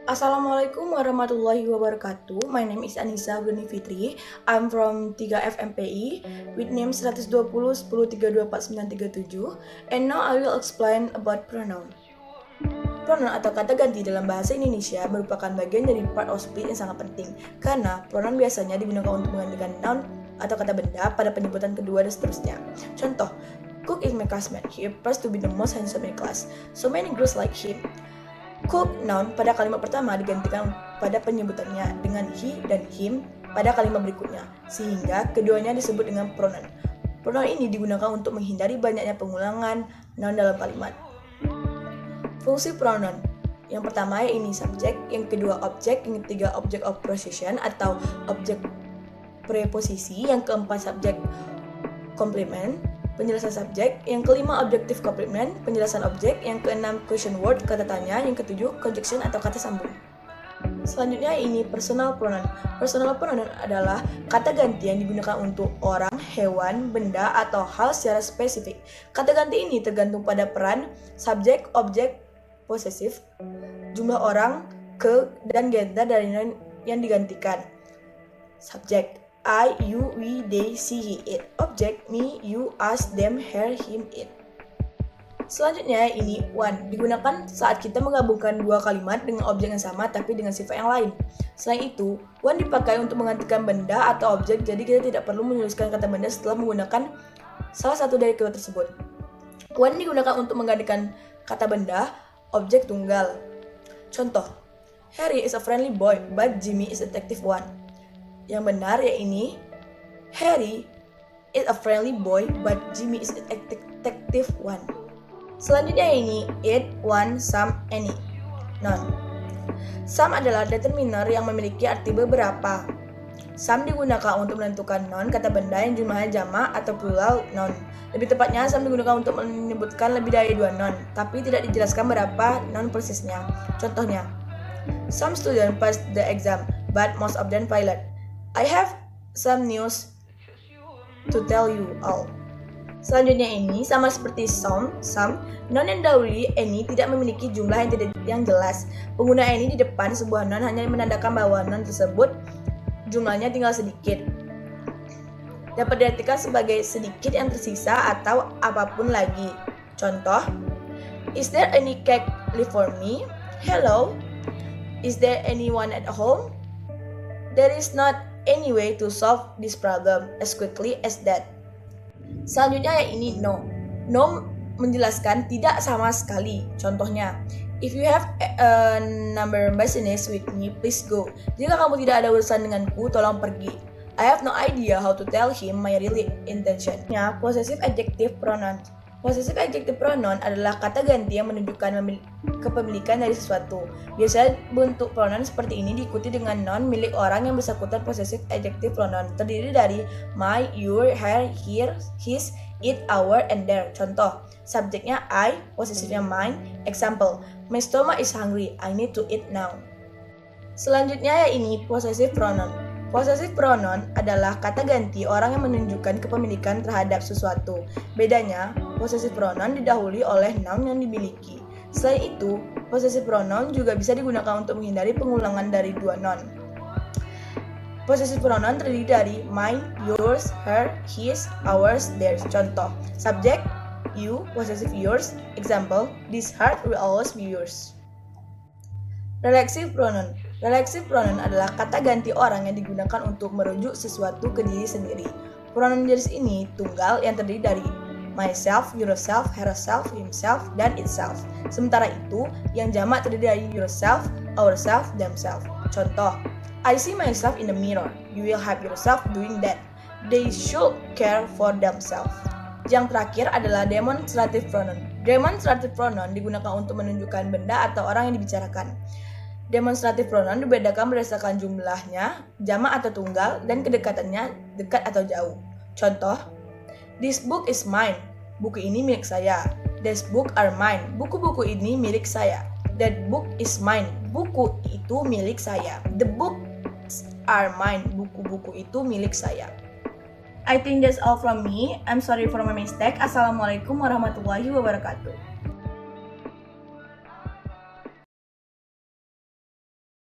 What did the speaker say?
Assalamualaikum warahmatullahi wabarakatuh. My name is Anissa Abduni Fitri. I'm from 3F MPI with name 120 10 32 4937, and now I will explain about pronoun. Pronoun atau kata ganti dalam bahasa Indonesia merupakan bagian dari part of speech yang sangat penting karena pronoun biasanya digunakan untuk menggantikan noun atau kata benda pada penyebutan kedua dan seterusnya. Contoh, Cook is my classmate. He appears to be the most handsome in class. So many girls like him. Cook noun pada kalimat pertama digantikan pada penyebutannya dengan he dan him pada kalimat berikutnya, sehingga keduanya disebut dengan pronoun. Pronoun ini digunakan untuk menghindari banyaknya pengulangan noun dalam kalimat. Fungsi pronoun. Yang pertama ini subjek, yang kedua objek, yang ketiga object of possession atau objek preposisi, yang keempat subjek komplement, penjelasan subjek, yang kelima objektif komplement, penjelasan objek, yang keenam question word, kata tanya, yang ketujuh conjunction atau kata sambung. Selanjutnya ini personal pronoun. Personal pronoun adalah kata ganti yang digunakan untuk orang, hewan, benda, atau hal secara spesifik. Kata ganti ini tergantung pada peran, subjek, objek, posesif, jumlah orang, dan gender dari yang digantikan. Subjek I, you, we, they, she, he, it. Object me, you, us, them, her, him, it. Selanjutnya ini one, digunakan saat kita menggabungkan dua kalimat dengan objek yang sama tapi dengan sifat yang lain. Selain itu, one dipakai untuk menggantikan benda atau objek, jadi kita tidak perlu menuliskan kata benda setelah menggunakan salah satu dari kedua tersebut. One digunakan untuk menggantikan kata benda, objek tunggal. Contoh, Harry is a friendly boy, but Jimmy is a detective one. Yang benar yaitu Harry is a friendly boy but Jimmy is a detective one. Selanjutnya ini it, one, some, any. Noun. Some adalah determiner yang memiliki arti beberapa. Some digunakan untuk menentukan noun kata benda yang jumlahnya jamak atau plural noun. Lebih tepatnya some digunakan untuk menyebutkan lebih dari dua noun, tapi tidak dijelaskan berapa noun persisnya. Contohnya, some students passed the exam, but most of them failed. I have some news to tell you all. Selanjutnya ini sama seperti some, noun yang dahului any tidak memiliki jumlah yang jelas. Penggunaan any di depan sebuah noun hanya menandakan bahwa noun tersebut jumlahnya tinggal sedikit. Dapat diartikan sebagai sedikit yang tersisa atau apapun lagi. Contoh, is there any cake left for me? Hello, is there anyone at home? There is not any way to solve this problem as quickly as that. Selanjutnya ini no. No menjelaskan tidak sama sekali. Contohnya, if you have a number business with me, please go. Jika kamu tidak ada urusan denganku, tolong pergi. I have no idea how to tell him my really intention. Possessive adjective pronoun. Possessive adjective pronoun adalah kata ganti yang menunjukkan kepemilikan dari sesuatu. Biasanya bentuk pronoun seperti ini diikuti dengan noun milik orang yang bersangkutan. Possessive adjective pronoun terdiri dari my, your, her, his, it, our, and their. Contoh, subjeknya I, posesifnya mine. Example, my stomach is hungry, I need to eat now. Selanjutnya ini possessive pronoun. Possessive pronoun adalah kata ganti orang yang menunjukkan kepemilikan terhadap sesuatu. Bedanya, possessive pronoun didahului oleh noun yang dimiliki. Selain itu, possessive pronoun juga bisa digunakan untuk menghindari pengulangan dari dua noun. Possessive pronoun terdiri dari mine, yours, her, his, ours, theirs. Contoh, subjek you, possessive yours. Example, this heart will always be yours. Reflexive pronoun. Reflexive pronoun adalah kata ganti orang yang digunakan untuk merujuk sesuatu ke diri sendiri. Pronoun jenis ini tunggal yang terdiri dari myself, yourself, herself, himself, dan itself. Sementara itu, yang jamak terdiri dari yourself, ourself, themselves. Contoh, I see myself in the mirror. You will have yourself doing that. They should care for themselves. Yang terakhir adalah demonstrative pronoun. Demonstrative pronoun digunakan untuk menunjukkan benda atau orang yang dibicarakan. Demonstrative pronoun dibedakan berdasarkan jumlahnya, jamak atau tunggal, dan kedekatannya, dekat atau jauh. Contoh, this book is mine. Buku ini milik saya. These books are mine. Buku-buku ini milik saya. That book is mine. Buku itu milik saya. The books are mine. Buku-buku itu milik saya. I think that's all from me. I'm sorry for my mistake. Assalamualaikum warahmatullahi wabarakatuh.